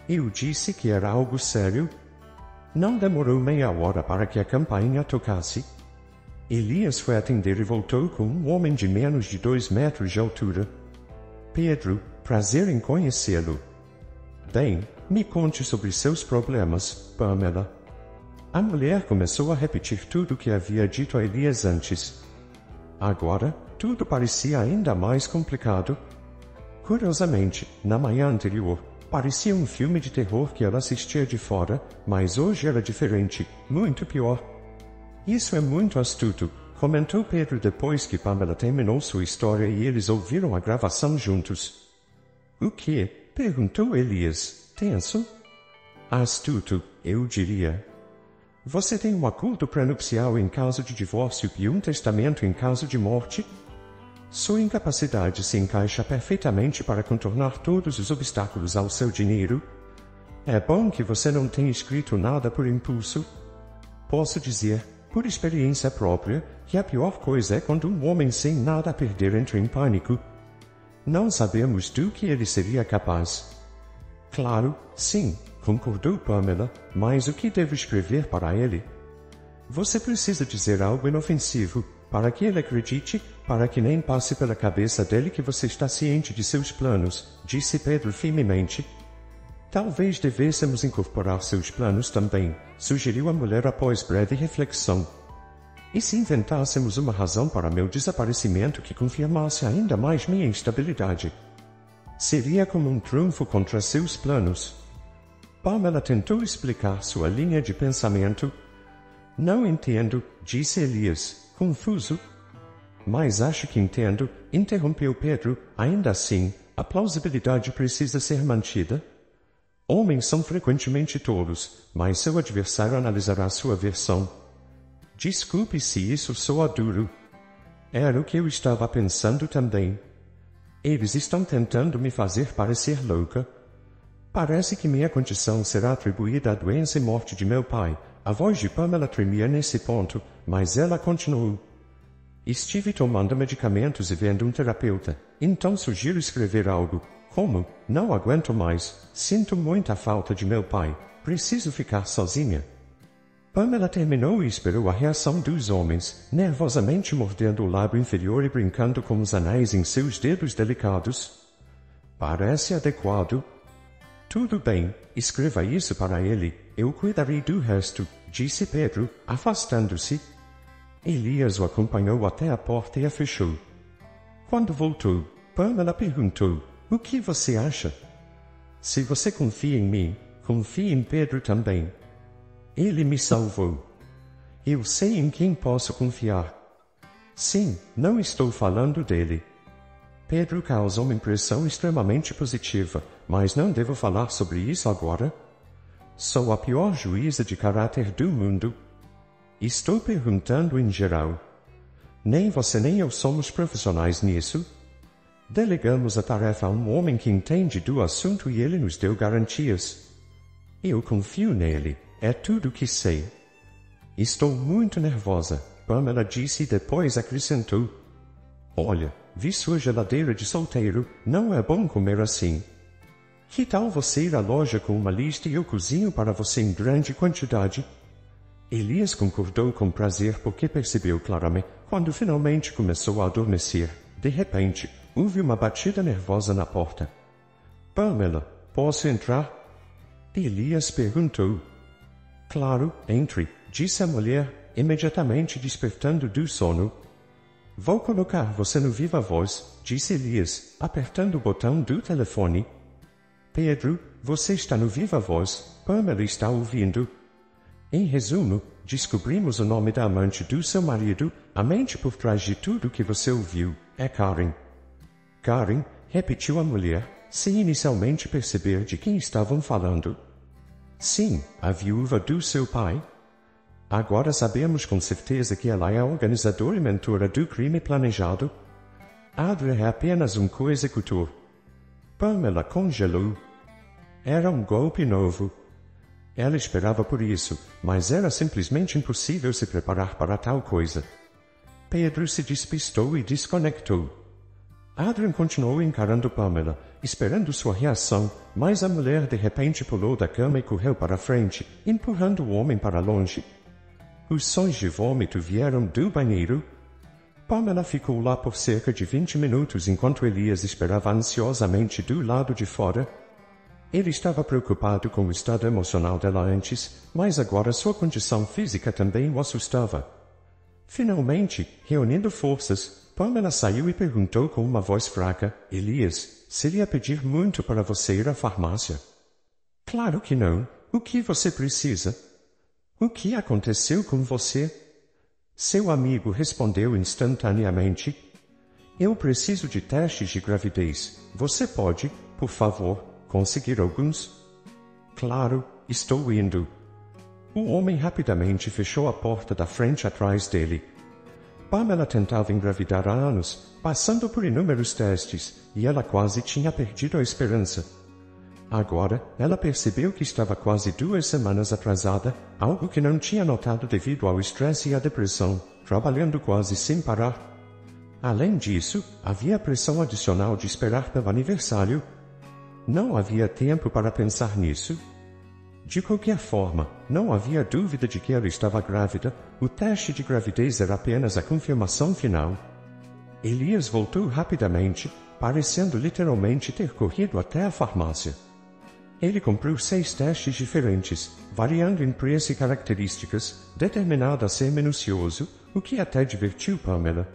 Eu disse que era algo sério. Não demorou meia hora para que a campainha tocasse. Elias foi atender e voltou com um homem de menos de 2 metros de altura. Pedro, prazer em conhecê-lo. Bem, me conte sobre seus problemas, Pamela. A mulher começou a repetir tudo o que havia dito a Elias antes. Agora, tudo parecia ainda mais complicado. Curiosamente, na manhã anterior, parecia um filme de terror que ela assistia de fora, mas hoje era diferente, muito pior. Isso é muito astuto, comentou Pedro depois que Pamela terminou sua história e eles ouviram a gravação juntos. O que? Perguntou Elias, tenso. Astuto, eu diria. Você tem um acordo prenupcial em caso de divórcio e um testamento em caso de morte? Sua incapacidade se encaixa perfeitamente para contornar todos os obstáculos ao seu dinheiro. É bom que você não tenha escrito nada por impulso. Posso dizer, por experiência própria, que a pior coisa é quando um homem sem nada a perder entra em pânico. Não sabemos do que ele seria capaz. Claro, sim, concordou Pamela, mas o que devo escrever para ele? Você precisa dizer algo inofensivo, para que ele acredite, para que nem passe pela cabeça dele que você está ciente de seus planos, disse Pedro firmemente. Talvez devêssemos incorporar seus planos também, sugeriu a mulher após breve reflexão. E se inventássemos uma razão para meu desaparecimento que confirmasse ainda mais minha instabilidade? Seria como um trunfo contra seus planos. Pamela tentou explicar sua linha de pensamento. Não entendo, disse Elias, confuso. Mas acho que entendo, interrompeu Pedro. Ainda assim, a plausibilidade precisa ser mantida. Homens são frequentemente tolos, mas seu adversário analisará sua versão. Desculpe se isso soa duro. Era o que eu estava pensando também. Eles estão tentando me fazer parecer louca. Parece que minha condição será atribuída à doença e morte de meu pai. A voz de Pamela tremia nesse ponto, mas ela continuou. Estive tomando medicamentos e vendo um terapeuta, então sugiro escrever algo. Como? Não aguento mais. Sinto muita falta de meu pai. Preciso ficar sozinha. Pamela terminou e esperou a reação dos homens, nervosamente mordendo o lábio inferior e brincando com os anéis em seus dedos delicados. Parece adequado. Tudo bem, escreva isso para ele, eu cuidarei do resto, disse Pedro, afastando-se. Elias o acompanhou até a porta e a fechou. Quando voltou, Pamela perguntou, o que você acha? Se você confia em mim, confie em Pedro também. Ele me salvou. Eu sei em quem posso confiar. Sim, não estou falando dele. Pedro causa uma impressão extremamente positiva, mas não devo falar sobre isso agora? Sou a pior juíza de caráter do mundo. Estou perguntando em geral. Nem você nem eu somos profissionais nisso. Delegamos a tarefa a um homem que entende do assunto e ele nos deu garantias. Eu confio nele, é tudo o que sei. Estou muito nervosa, Pamela disse e depois acrescentou. Olha, vi sua geladeira de solteiro, não é bom comer assim. Que tal você ir à loja com uma lista e eu cozinho para você em grande quantidade? Elias concordou com prazer porque percebeu claramente, quando finalmente começou a adormecer. De repente, houve uma batida nervosa na porta. Pamela, posso entrar? Elias perguntou. Claro, entre, disse a mulher, imediatamente despertando do sono. Vou colocar você no viva voz, disse Elias, apertando o botão do telefone. Pedro, você está no viva voz, Pamela está ouvindo. Em resumo, descobrimos o nome da amante do seu marido, a mente por trás de tudo que você ouviu, é Karen. Karen, repetiu a mulher, sem inicialmente perceber de quem estavam falando. Sim, a viúva do seu pai. Agora sabemos com certeza que ela é a organizadora e mentora do crime planejado. Adria é apenas um co-executor. Pamela congelou. Era um golpe novo. Ela esperava por isso, mas era simplesmente impossível se preparar para tal coisa. Pedro se despistou e desconectou. Adrian continuou encarando Pamela, esperando sua reação, mas a mulher de repente pulou da cama e correu para a frente, empurrando o homem para longe. Os sons de vômito vieram do banheiro. Pamela ficou lá por cerca de 20 minutos enquanto Elias esperava ansiosamente do lado de fora. Ele estava preocupado com o estado emocional dela antes, mas agora sua condição física também o assustava. Finalmente, reunindo forças, Pamela saiu e perguntou com uma voz fraca, Elias, seria pedir muito para você ir à farmácia? Claro que não. O que você precisa? O que aconteceu com você? Seu amigo respondeu instantaneamente. Eu preciso de testes de gravidez. Você pode, por favor, conseguir alguns? Claro, estou indo. O homem rapidamente fechou a porta da frente atrás dele. Pamela tentava engravidar há anos, passando por inúmeros testes, e ela quase tinha perdido a esperança. Agora, ela percebeu que estava quase 2 semanas atrasada, algo que não tinha notado devido ao estresse e à depressão, trabalhando quase sem parar. Além disso, havia a pressão adicional de esperar pelo aniversário. Não havia tempo para pensar nisso. De qualquer forma, não havia dúvida de que ela estava grávida, o teste de gravidez era apenas a confirmação final. Elias voltou rapidamente, parecendo literalmente ter corrido até a farmácia. Ele comprou 6 testes diferentes, variando em preço e características, determinado a ser minucioso, o que até divertiu Pamela.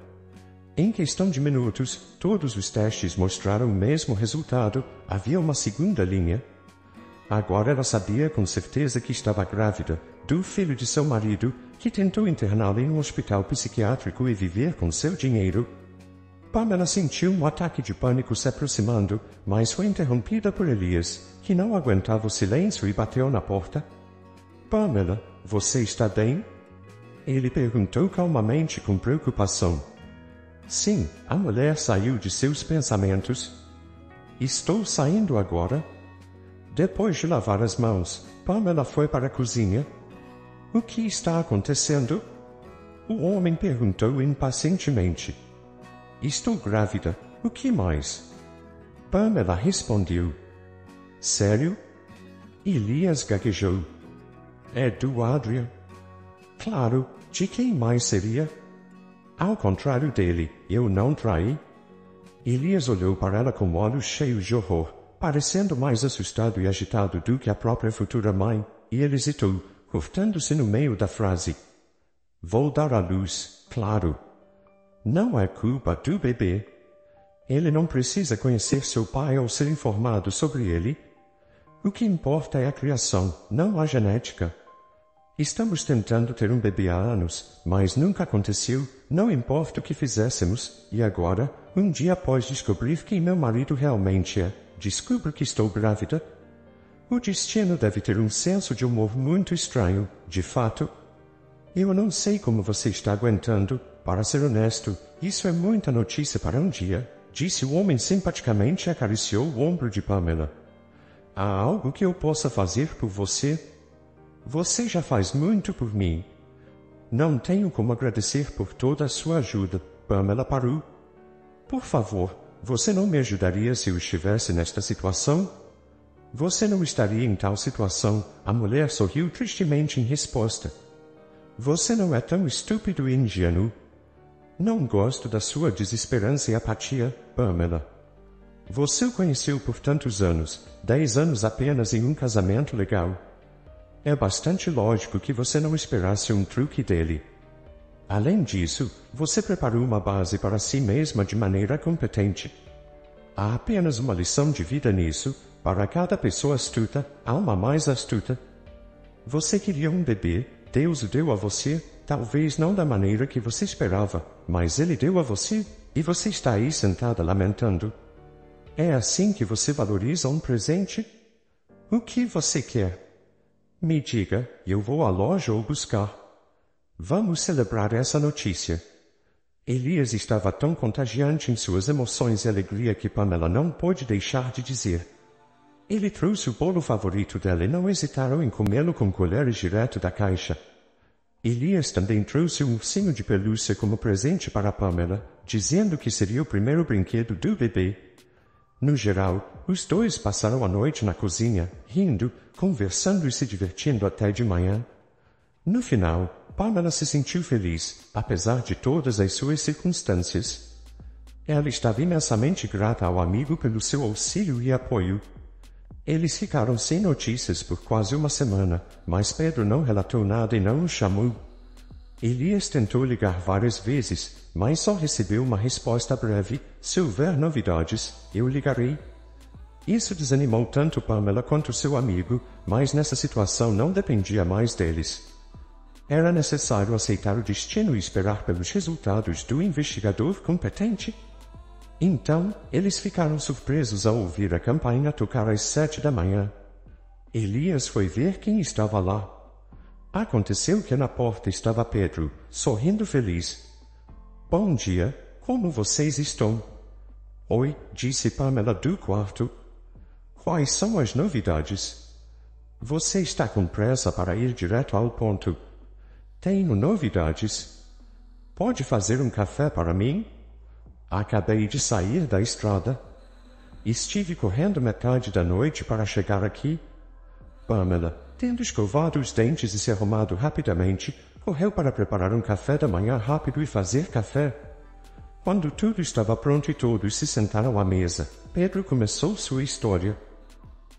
Em questão de minutos, todos os testes mostraram o mesmo resultado, havia uma segunda linha. Agora ela sabia com certeza que estava grávida, do filho de seu marido, que tentou interná-la em um hospital psiquiátrico e viver com seu dinheiro. Pamela sentiu um ataque de pânico se aproximando, mas foi interrompida por Elias, que não aguentava o silêncio e bateu na porta. Pamela, você está bem? Ele perguntou calmamente com preocupação. Sim, a mulher saiu de seus pensamentos. Estou saindo agora. Depois de lavar as mãos, Pamela foi para a cozinha. O que está acontecendo? O homem perguntou impacientemente. Estou grávida. O que mais? Pamela respondeu. Sério? Elias gaguejou. É do Adria? Claro, de quem mais seria? Ao contrário dele, eu não traí. Elias olhou para ela com olhos cheios de horror, parecendo mais assustado e agitado do que a própria futura mãe, e ele hesitou, cortando-se no meio da frase. Vou dar à luz, claro. Não é culpa do bebê. Ele não precisa conhecer seu pai ou ser informado sobre ele. O que importa é a criação, não a genética. Estamos tentando ter um bebê há anos, mas nunca aconteceu, não importa o que fizéssemos, e agora, um dia após descobrir quem meu marido realmente é, descubro que estou grávida. O destino deve ter um senso de humor muito estranho, de fato. Eu não sei como você está aguentando. Para ser honesto, isso é muita notícia para um dia, disse o homem simpaticamente e acariciou o ombro de Pamela. Há algo que eu possa fazer por você? Você já faz muito por mim. Não tenho como agradecer por toda a sua ajuda, Pamela parou. Por favor, você não me ajudaria se eu estivesse nesta situação? Você não estaria em tal situação, a mulher sorriu tristemente em resposta. Você não é tão estúpido e ingênuo. Não gosto da sua desesperança e apatia, Pamela. Você o conheceu por tantos anos, 10 anos apenas em um casamento legal. É bastante lógico que você não esperasse um truque dele. Além disso, você preparou uma base para si mesma de maneira competente. Há apenas uma lição de vida nisso. Para cada pessoa astuta, há uma mais astuta. Você queria um bebê, Deus o deu a você, talvez não da maneira que você esperava, mas ele deu a você, e você está aí sentada lamentando. É assim que você valoriza um presente? O que você quer? Me diga, eu vou à loja ou buscar. Vamos celebrar essa notícia. Elias estava tão contagiante em suas emoções e alegria que Pamela não pôde deixar de dizer. Ele trouxe o bolo favorito dela e não hesitaram em comê-lo com colheres direto da caixa. Elias também trouxe um ursinho de pelúcia como presente para Pamela, dizendo que seria o primeiro brinquedo do bebê. No geral, os dois passaram a noite na cozinha, rindo, conversando e se divertindo até de manhã. No final, Pamela se sentiu feliz, apesar de todas as suas circunstâncias. Ela estava imensamente grata ao amigo pelo seu auxílio e apoio. Eles ficaram sem notícias por quase uma semana, mas Pedro não relatou nada e não o chamou. Elias tentou ligar várias vezes, mas só recebeu uma resposta breve: se houver novidades, eu ligarei. Isso desanimou tanto Pamela quanto seu amigo, mas nessa situação não dependia mais deles. Era necessário aceitar o destino e esperar pelos resultados do investigador competente. Então, eles ficaram surpresos ao ouvir a campainha tocar às 7 da manhã. Elias foi ver quem estava lá. Aconteceu que na porta estava Pedro, sorrindo feliz. Bom dia, como vocês estão? Oi, disse Pamela do quarto. Quais são as novidades? Você está com pressa para ir direto ao ponto. Tenho novidades. Pode fazer um café para mim? Acabei de sair da estrada. Estive correndo metade da noite para chegar aqui. Pamela, tendo escovado os dentes e se arrumado rapidamente, correu para preparar um café da manhã rápido e fazer café. Quando tudo estava pronto e todos se sentaram à mesa, Pedro começou sua história.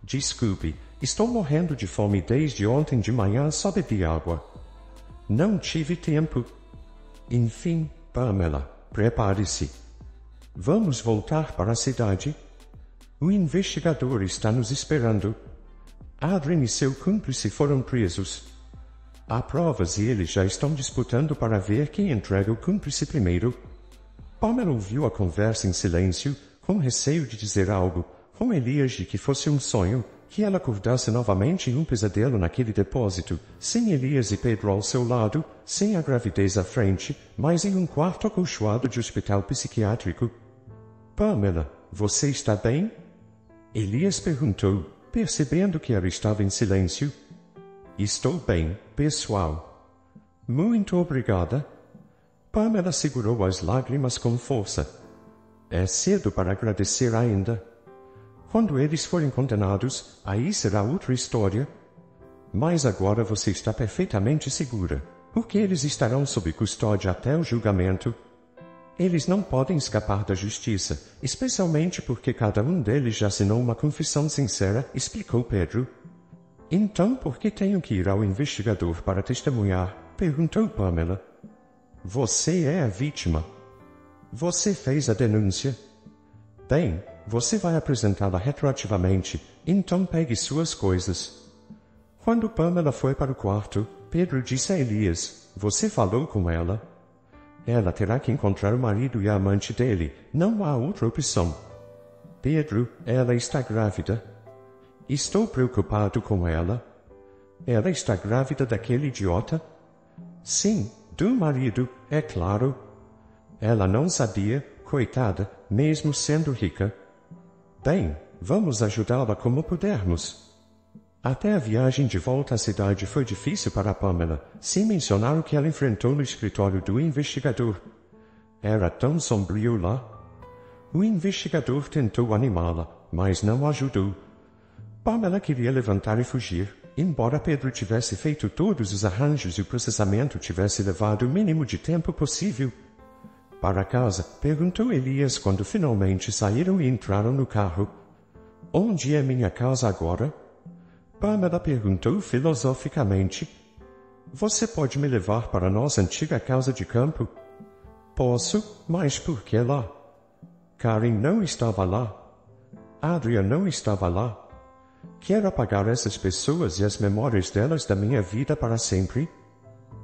Desculpe, estou morrendo de fome desde ontem de manhã, só bebi água. Não tive tempo. Enfim, Pamela, prepare-se. Vamos voltar para a cidade? O investigador está nos esperando. Adrien e seu cúmplice foram presos. Há provas e eles já estão disputando para ver quem entrega o cúmplice primeiro. Pamela ouviu a conversa em silêncio, com receio de dizer algo, com Elias de que fosse um sonho, que ela acordasse novamente em um pesadelo naquele depósito, sem Elias e Pedro ao seu lado, sem a gravidez à frente, mas em um quarto acolchoado de hospital psiquiátrico. Pamela, você está bem? Elias perguntou, percebendo que ela estava em silêncio. Estou bem, pessoal. Muito obrigada. Pamela segurou as lágrimas com força. É cedo para agradecer ainda. Quando eles forem condenados, aí será outra história. Mas agora você está perfeitamente segura, porque eles estarão sob custódia até o julgamento. Eles não podem escapar da justiça, especialmente porque cada um deles já assinou uma confissão sincera, explicou Pedro. Então por que tenho que ir ao investigador para testemunhar? Perguntou Pamela. Você é a vítima. Você fez a denúncia. Bem, você vai apresentá-la retroativamente, então pegue suas coisas. Quando Pamela foi para o quarto, Pedro disse a Elias, você falou com ela? Ela terá que encontrar o marido e a amante dele, não há outra opção. Pedro, ela está grávida. Estou preocupado com ela. Ela está grávida daquele idiota? Sim, do marido, é claro. Ela não sabia, coitada, mesmo sendo rica. Bem, vamos ajudá-la como pudermos. Até a viagem de volta à cidade foi difícil para Pamela, sem mencionar o que ela enfrentou no escritório do investigador. Era tão sombrio lá. O investigador tentou animá-la, mas não ajudou. Pamela queria levantar e fugir, embora Pedro tivesse feito todos os arranjos e o processamento tivesse levado o mínimo de tempo possível. Para casa, perguntou Elias quando finalmente saíram e entraram no carro. Onde é minha casa agora? Pamela perguntou filosoficamente. Você pode me levar para nossa antiga casa de campo? Posso, mas por que lá? Karen não estava lá. Adria não estava lá. Quero apagar essas pessoas e as memórias delas da minha vida para sempre.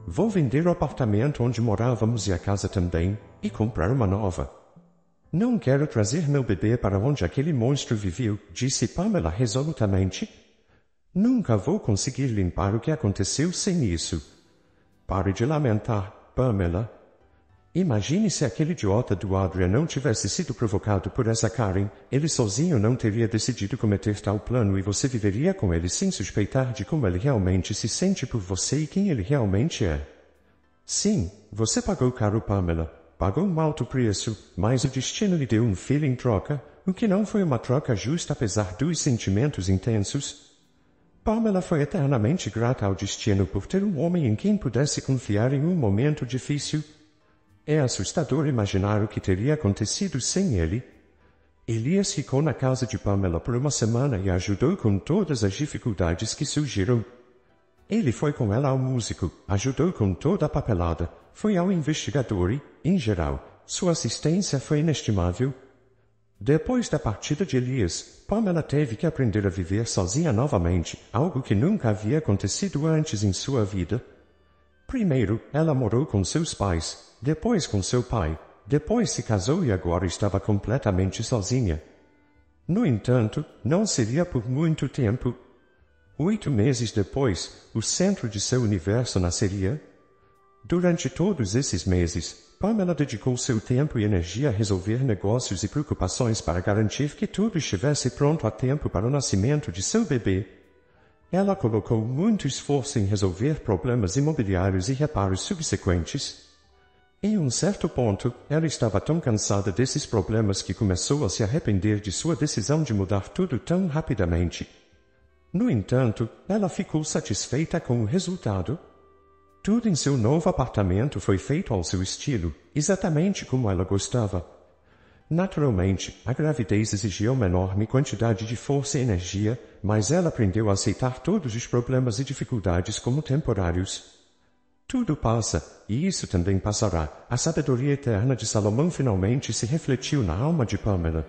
Vou vender o apartamento onde morávamos e a casa também, e comprar uma nova. Não quero trazer meu bebê para onde aquele monstro viveu, disse Pamela resolutamente. Nunca vou conseguir limpar o que aconteceu sem isso. Pare de lamentar, Pamela. Imagine se aquele idiota do Adria não tivesse sido provocado por essa Karen, ele sozinho não teria decidido cometer tal plano e você viveria com ele sem suspeitar de como ele realmente se sente por você e quem ele realmente é. Sim, você pagou caro, Pamela. Pagou um alto preço, mas o destino lhe deu um filho em troca, o que não foi uma troca justa apesar dos sentimentos intensos. Pamela foi eternamente grata ao destino por ter um homem em quem pudesse confiar em um momento difícil. É assustador imaginar o que teria acontecido sem ele. Elias ficou na casa de Pamela por uma semana e a ajudou com todas as dificuldades que surgiram. Ele foi com ela ao músico, ajudou com toda a papelada, foi ao investigador e, em geral, sua assistência foi inestimável. Depois da partida de Elias, Pamela teve que aprender a viver sozinha novamente, algo que nunca havia acontecido antes em sua vida. Primeiro, ela morou com seus pais, depois com seu pai, depois se casou e agora estava completamente sozinha. No entanto, não seria por muito tempo. 8 meses depois, o centro de seu universo nasceria. Durante todos esses meses, Pamela dedicou seu tempo e energia a resolver negócios e preocupações para garantir que tudo estivesse pronto a tempo para o nascimento de seu bebê. Ela colocou muito esforço em resolver problemas imobiliários e reparos subsequentes. Em um certo ponto, ela estava tão cansada desses problemas que começou a se arrepender de sua decisão de mudar tudo tão rapidamente. No entanto, ela ficou satisfeita com o resultado. Tudo em seu novo apartamento foi feito ao seu estilo, exatamente como ela gostava. Naturalmente, a gravidez exigia uma enorme quantidade de força e energia, mas ela aprendeu a aceitar todos os problemas e dificuldades como temporários. Tudo passa, e isso também passará. A sabedoria eterna de Salomão finalmente se refletiu na alma de Pamela.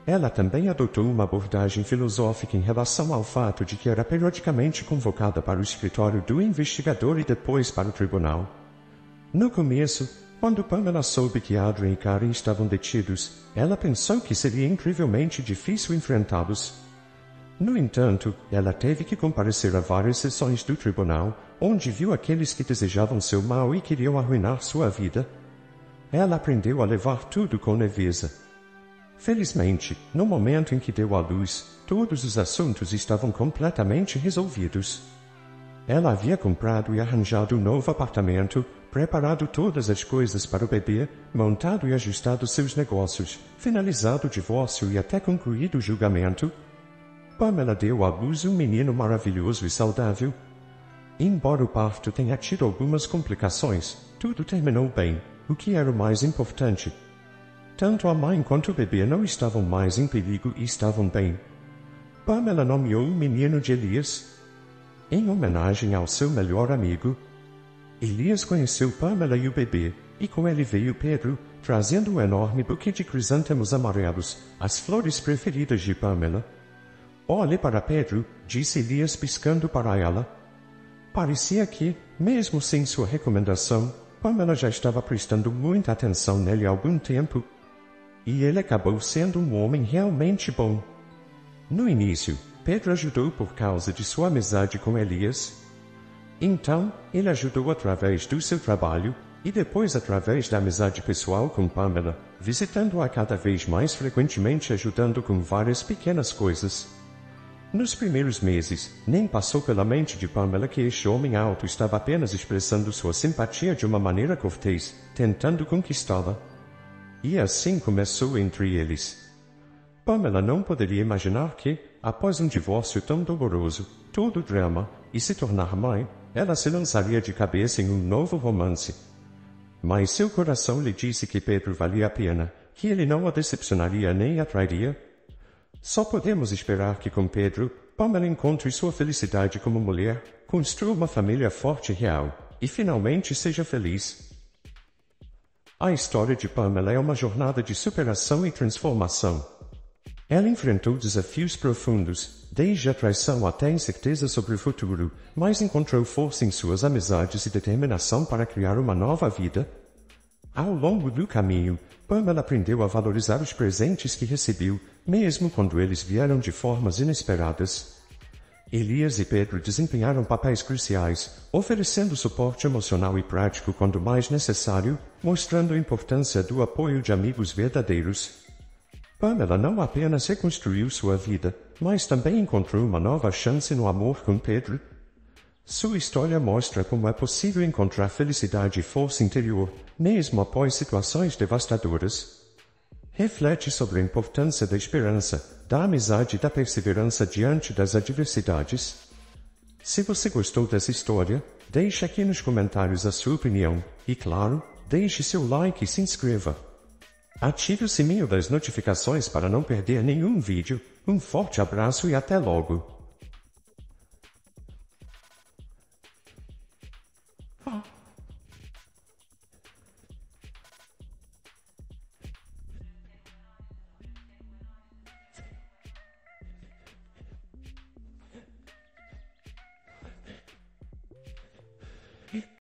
Ela também adotou uma abordagem filosófica em relação ao fato de que era periodicamente convocada para o escritório do investigador e depois para o tribunal. No começo, quando Pamela soube que Adrian e Karen estavam detidos, ela pensou que seria incrivelmente difícil enfrentá-los. No entanto, ela teve que comparecer a várias sessões do tribunal, onde viu aqueles que desejavam seu mal e queriam arruinar sua vida. Ela aprendeu a levar tudo com leveza. Felizmente, no momento em que deu à luz, todos os assuntos estavam completamente resolvidos. Ela havia comprado e arranjado um novo apartamento, preparado todas as coisas para o bebê, montado e ajustado seus negócios, finalizado o divórcio e até concluído o julgamento. Pamela deu à luz um menino maravilhoso e saudável. Embora o parto tenha tido algumas complicações, tudo terminou bem, o que era o mais importante. Tanto a mãe quanto o bebê não estavam mais em perigo e estavam bem. Pamela nomeou o menino de Elias, em homenagem ao seu melhor amigo. Elias conheceu Pamela e o bebê, e com ele veio Pedro, trazendo um enorme buquê de crisântemos amarelos, as flores preferidas de Pamela. Olhe para Pedro, disse Elias piscando para ela. Parecia que, mesmo sem sua recomendação, Pamela já estava prestando muita atenção nele há algum tempo. E ele acabou sendo um homem realmente bom. No início, Pedro ajudou por causa de sua amizade com Elias. Então, ele ajudou através do seu trabalho, e depois através da amizade pessoal com Pamela, visitando-a cada vez mais frequentemente e ajudando com várias pequenas coisas. Nos primeiros meses, nem passou pela mente de Pamela que este homem alto estava apenas expressando sua simpatia de uma maneira cortês, tentando conquistá-la. E assim começou entre eles. Pamela não poderia imaginar que, após um divórcio tão doloroso, todo o drama, e se tornar mãe, ela se lançaria de cabeça em um novo romance. Mas seu coração lhe disse que Pedro valia a pena, que ele não a decepcionaria nem a trairia. Só podemos esperar que com Pedro, Pamela encontre sua felicidade como mulher, construa uma família forte e real, e finalmente seja feliz. A história de Pamela é uma jornada de superação e transformação. Ela enfrentou desafios profundos, desde a traição até a incerteza sobre o futuro, mas encontrou força em suas amizades e determinação para criar uma nova vida. Ao longo do caminho, Pamela aprendeu a valorizar os presentes que recebeu, mesmo quando eles vieram de formas inesperadas. Elias e Pedro desempenharam papéis cruciais, oferecendo suporte emocional e prático quando mais necessário, mostrando a importância do apoio de amigos verdadeiros. Pamela não apenas reconstruiu sua vida, mas também encontrou uma nova chance no amor com Pedro. Sua história mostra como é possível encontrar felicidade e força interior, mesmo após situações devastadoras. Reflete sobre a importância da esperança, da amizade e da perseverança diante das adversidades. Se você gostou dessa história, deixe aqui nos comentários a sua opinião e, claro, deixe seu like e se inscreva. Ative o sininho das notificações para não perder nenhum vídeo. Um forte abraço e até logo!